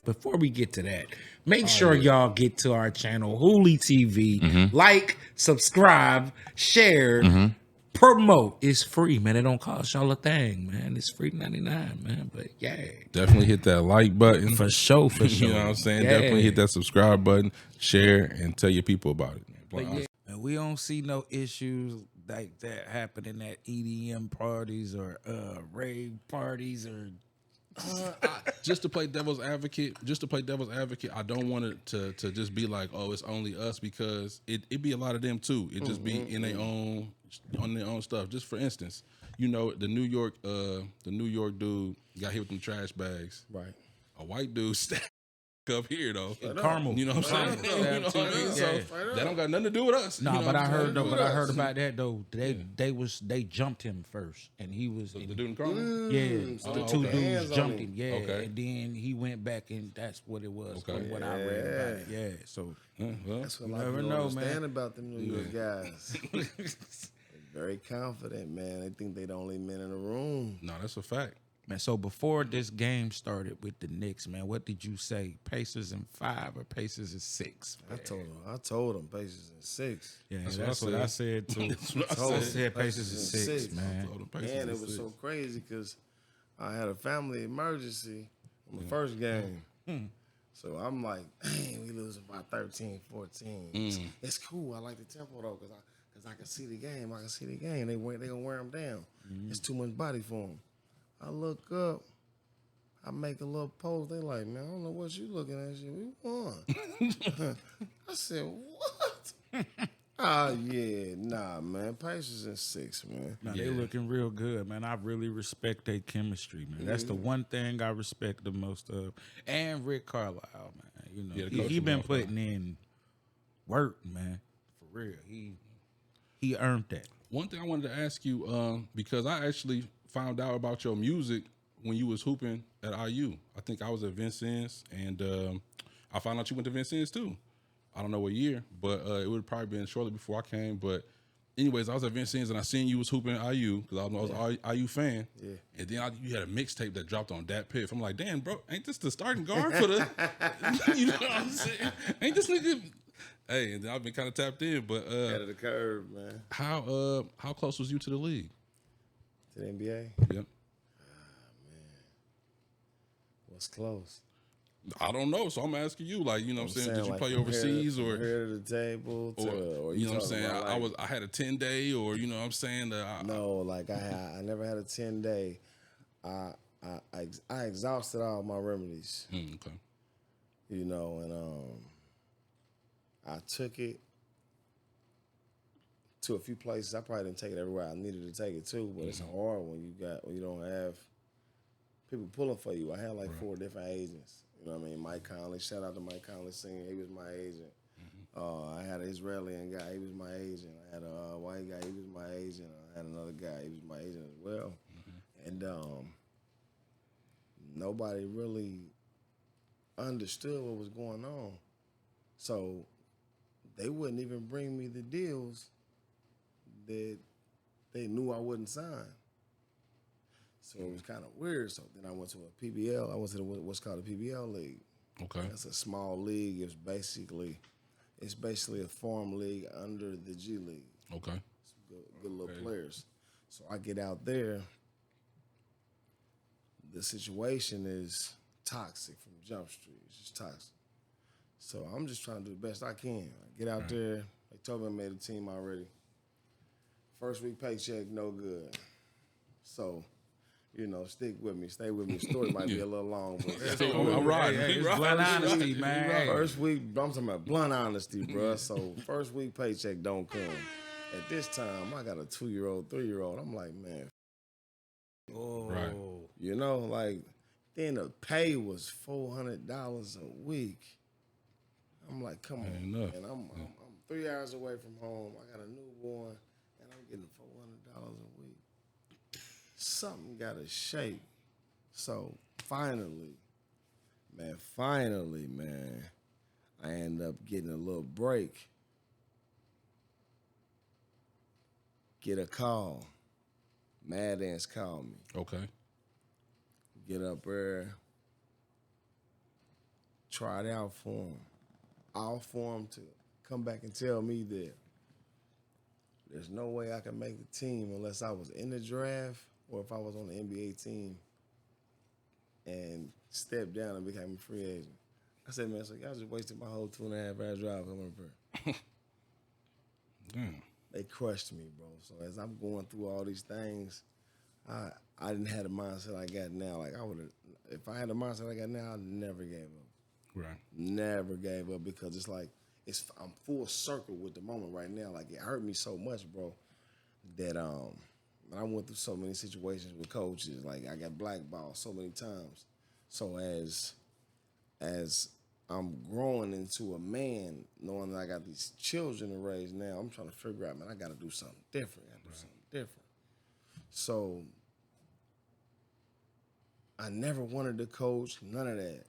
Before we get to that, make sure y'all get to our channel, Hooli TV. Like, subscribe, share, promote. It's free, man. It don't cost y'all a thing, man. It's free 99, man. But yeah, Definitely hit that like button. for sure, for sure. You know what I'm saying? Yeah. Definitely hit that subscribe button, share, and tell your people about it. But yeah, and we don't see no issues like that happening at EDM parties or rave parties or. Just to play devil's advocate, I don't want it to just be like, oh, it's only us, because it be a lot of them too. It just be in their own, on their own stuff. Just for instance, you know, the New York dude got hit with them trash bags. Right. A white dude stacked up here though. Caramel. You know what I'm saying? You know what I mean? So that don't got nothing to do with us. No, You know but what I I'm heard saying? though. But I heard about that though. They jumped him first, and he was The dude in Carmel? the two dudes jumped him. Yeah, Okay. and then he went back, and that's what it was. Okay. From what I read about it. Yeah, so Well, That's what a You lot of never people know, understand man. about them New York guys. They're very confident, man. They think they the only men in the room. no, that's a fact. man. So before this game started with the Knicks, man, what did you say? Pacers in 5 or Pacers in 6? I told them Pacers in 6. Yeah, That's that's, what what I I said too. That's what I I said. said Pacers in 6, man. Told them Pacers And in it was 6. so crazy because I had a family emergency on the first game. So I'm like, dang, we losing by 13, 14. It's cool. I like the tempo though, because I can see the game. They gonna wear them down. It's too much body for them. I look up. I make a little post. They like, man, I don't know what you looking at. Shit, we won. I said, what? Yeah, nah, man. Pacers in 6, man. No, they looking real good, man. I really respect their chemistry, man. That's the one thing I respect the most of. And Rick Carlisle, man. You know, Yeah, the he coaching been motherfucker. putting in work, man. For real. He earned that. One thing I wanted to ask you, because I actually found out about your music when you was hooping at IU. I think I was at Vincennes, and I found out you went to Vincennes too. I don't know what year, but it would have probably been shortly before I came. But anyways, I was at Vincennes, and I seen you was hooping at IU, because I was an IU fan. Yeah. And then you had a mixtape that dropped on Dat Piff. I'm like, damn, bro, ain't this the starting guard for the, you know what I'm saying? Ain't this nigga... Hey, and I've been kind of tapped in, but Ahead of the curve, man. how close was you to the league? To the NBA? Yep. What's close? I don't know, so I'm asking you, like, you know what I'm saying? Did you like, play from overseas here, or from here to the table to, or you know what I'm talking saying? about, like, I had a 10-day, or you know what I'm saying? No, like I never had a 10-day. I exhausted all my remedies, Okay. you know, and I took it to a few places. I probably didn't take it everywhere I needed to take it to, but it's hard when you don't have people pulling for you. I had like 4 different agents. You know what I mean? Mike Conley, shout out to Mike Conley Sr. He was my agent. I had an Israeli guy. He was my agent. I had a white guy. He was my agent. I had another guy. He was my agent as well. And nobody really understood what was going on. So they wouldn't even bring me the deals that they knew I wouldn't sign. So it was kind of weird. So then I went to a PBL. I went to what's called a PBL league. Okay. That's a small league. It's basically a farm league under the G League. Okay. Some good little players. So I get out there. The situation is toxic from Jump Street. It's just toxic. So I'm just trying to do the best I can. I get out there. They told me I made a team already. First week paycheck, no good. So, you know, stick with me. Stay with me. The story might be a little long, but I'm riding. It's blunt honesty, man. first week, I'm talking about blunt honesty, bro. So first week paycheck don't come. At this time, I got a 2-year-old, 3-year-old. I'm like, man, Right. you know, like Then the pay was $400 a week. I'm like, come on, enough. man. I'm 3 hours away from home. I got a newborn, and I'm getting $400 a week. Something got to shake. So finally, man, I end up getting a little break. Get a call. Mad Ants called me. Okay. Get up there. Try it out for him. All for him to come back and tell me that there's no way I can make the team unless I was in the draft or if I was on the NBA team and stepped down and became a free agent. I said, man, so y'all just wasted my whole 2.5 hour drive coming up here. Damn. They crushed me, bro. So as I'm going through all these things, I didn't have the mindset I got now. Like I would have, if I had the mindset I got now, I never gave up. Right. Never gave up because it's like I'm full circle with the moment right now. Like it hurt me so much, bro, that I went through so many situations with coaches. Like I got blackballed so many times. So as I'm growing into a man, knowing that I got these children to raise now, I'm trying to figure out, man, I got to do something different. So I never wanted to coach, none of that.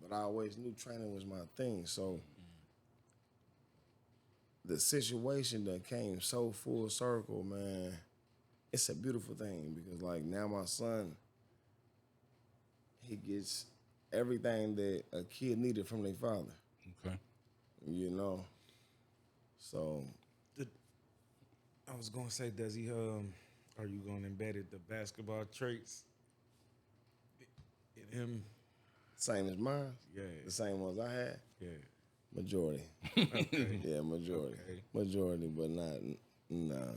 But I always knew training was my thing. So the situation that came so full circle, man, it's a beautiful thing because, like, now my son, he gets everything that a kid needed from their father. Okay. You know? So. I was going to say, does he, are you going to embed the basketball traits in him? Same as mine? Yeah. The same ones I had? Yeah. Majority. Okay. Yeah, majority. Okay. Majority, but not, nah.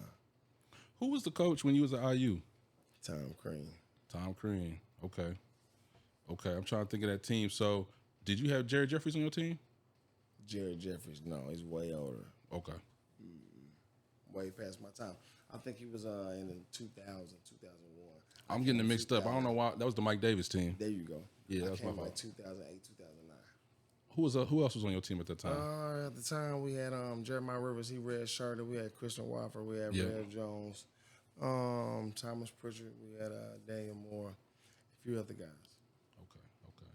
Who was the coach when you was at IU? Tom Crean. Tom Crean. Okay. Okay, I'm trying to think of that team. So, did you have Jerry Jeffries on your team? Jerry Jeffries, no, he's way older. Okay. Way past my time. I think he was in the 2000, 2001. I'm getting it mixed up. I don't know why. That was the Mike Davis team. There you go. Yeah, I that's my came fault. like 2008, 2009. Who else was on your team at that time? At the time, we had Jeremiah Rivers. He redshirted. We had Christian Wofford. We had Rev Jones. Thomas Pritchard. We had Daniel Moore. A few other guys. Okay.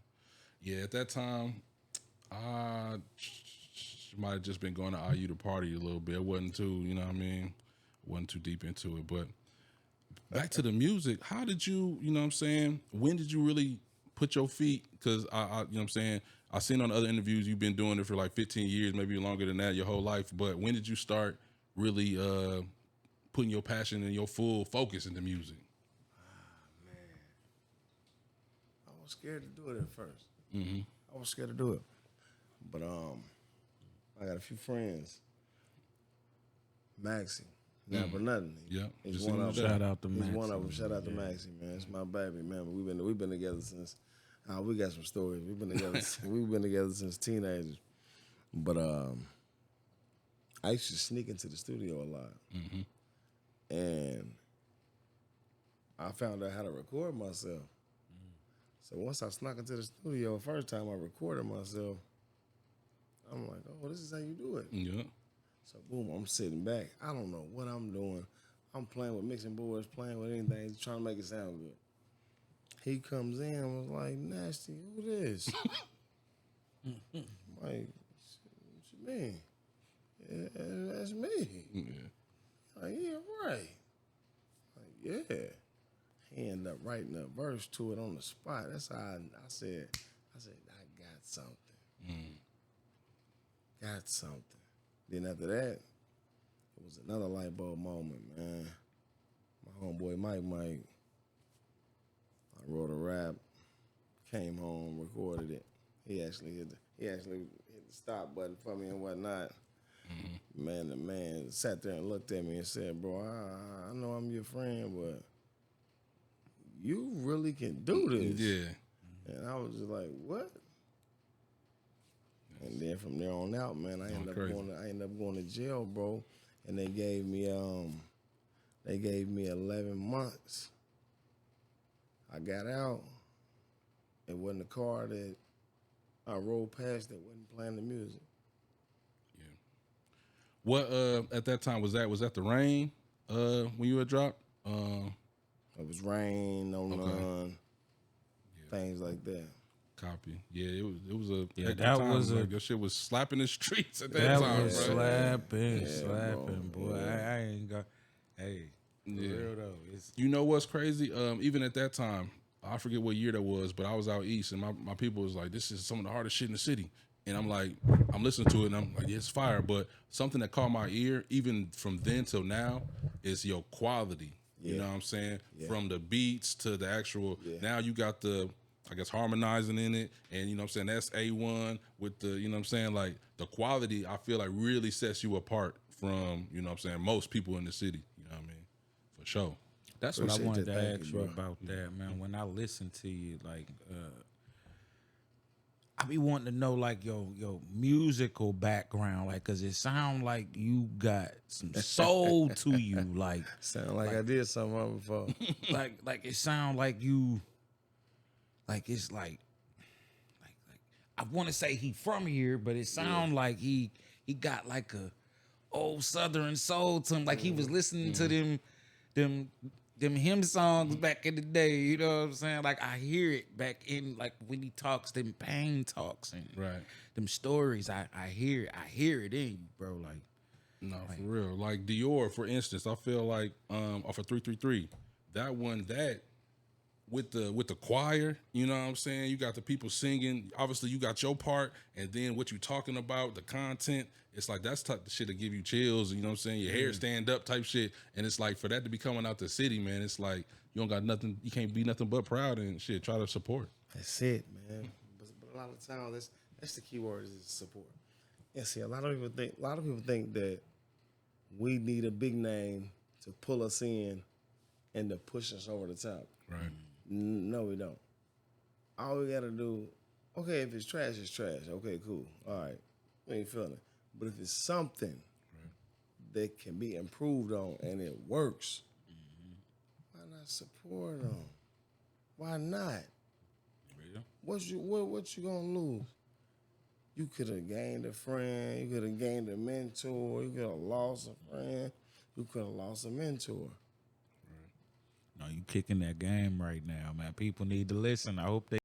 Yeah, at that time, I might have just been going to IU to party a little bit. It wasn't too, you know what I mean? Wasn't too deep into it. But back to the music, how did you, you know what I'm saying? When did you really put your feet? Because I you know what I'm saying? I've seen on other interviews you've been doing it for like 15 years, maybe longer than that, your whole life. But when did you start really putting your passion and your full focus into music? Man. I was scared to do it at first. I was scared to do it. But I got a few friends. Maxie. Not for nothing. Yeah. He's just one of them. Shout out to He's Maxie. one of them. Shout out to Maxie, man. It's my baby, man. We've been together since. We got some stories. We've been together. We've been together since teenagers. But I used to sneak into the studio a lot, and I found out how to record myself. So once I snuck into the studio, first time I recorded myself, I'm like, oh, this is how you do it. Yeah. So boom, I'm sitting back. I don't know what I'm doing. I'm playing with mixing boards, playing with anything, trying to make it sound good. He comes in and was like, Nasty, who this? I'm like, what you mean? Yeah, that's me. Yeah. Like, yeah, right. Like, yeah. He ended up writing a verse to it on the spot. That's how I said, I got something. Got something. Then after that, it was another light bulb moment, man. My homeboy Mike, I wrote a rap, came home, recorded it. He actually hit the stop button for me and whatnot. Man, the man sat there and looked at me and said, bro, I know I'm your friend, but you really can do this. Yeah. And I was just like, what? And then from there on out, man, I ended up going to jail, bro. And they gave me 11 months. I got out. it wasn't a car that I rode past that wasn't playing the music. Yeah. What at that time was that the Rain when you had dropped? It was Rain, No None, things like that. Copy. Yeah, it was a Yeah, heck of that time. was like your shit was slapping the streets at that That time, was bro. slapping, boy. I ain't got. Hey, for real though. It's You know what's crazy? Even at that time, I forget what year that was, but I was out east, and my people was like, "This is some of the hardest shit in the city." And I'm like, I'm listening to it, and I'm like, yeah, "It's fire." But something that caught my ear, even from then till now, is your quality. You know what I'm saying? From the beats to the actual. Now you got the, I guess, harmonizing in it, and you know what I'm saying, that's A1 with the, you know what I'm saying, like the quality. I feel like really sets you apart from, you know what I'm saying, most people in the city. You know what I mean? For sure. That's what I Appreciate wanted that. to Thank ask you, you bro. about that, man. When I listen to you, like, I be wanting to know, like, your musical background, like, cause it sound like you got some soul to you, like, Sound like I did something wrong before. like it sound like you, like it's like I want to say he from here, but it sound like he got like a old Southern soul to him, like he was listening to them hymn songs back in the day. You know what I'm saying? Like I hear it back in, like when he talks them pain talks and them stories. I hear it in you, bro. Like No, for real. Like Dior, for instance, I feel like off of 333, that one with the choir, you know what I'm saying? You got the people singing. Obviously, you got your part, and then what you talking about, the content. It's like that's type of shit to give you chills. You know what I'm saying? Your hair stand up type shit, and it's like for that to be coming out the city, man. It's like you don't got nothing. You can't be nothing but proud and shit. Try to support. That's it, man. But a lot of times, that's the key word is support. Yeah, see, a lot of people think that we need a big name to pull us in and to push us over the top. Right. No, we don't. All we gotta do, okay, if it's trash, it's trash. Okay, cool. All right, we ain't feeling it. But if it's something that can be improved on and it works, why not support them? Why not? Yeah. What you gonna lose? You could have gained a friend. You could have gained a mentor. You could have lost a friend. You could have lost a mentor. no, you kicking that game right now, man. People need to listen. I hope they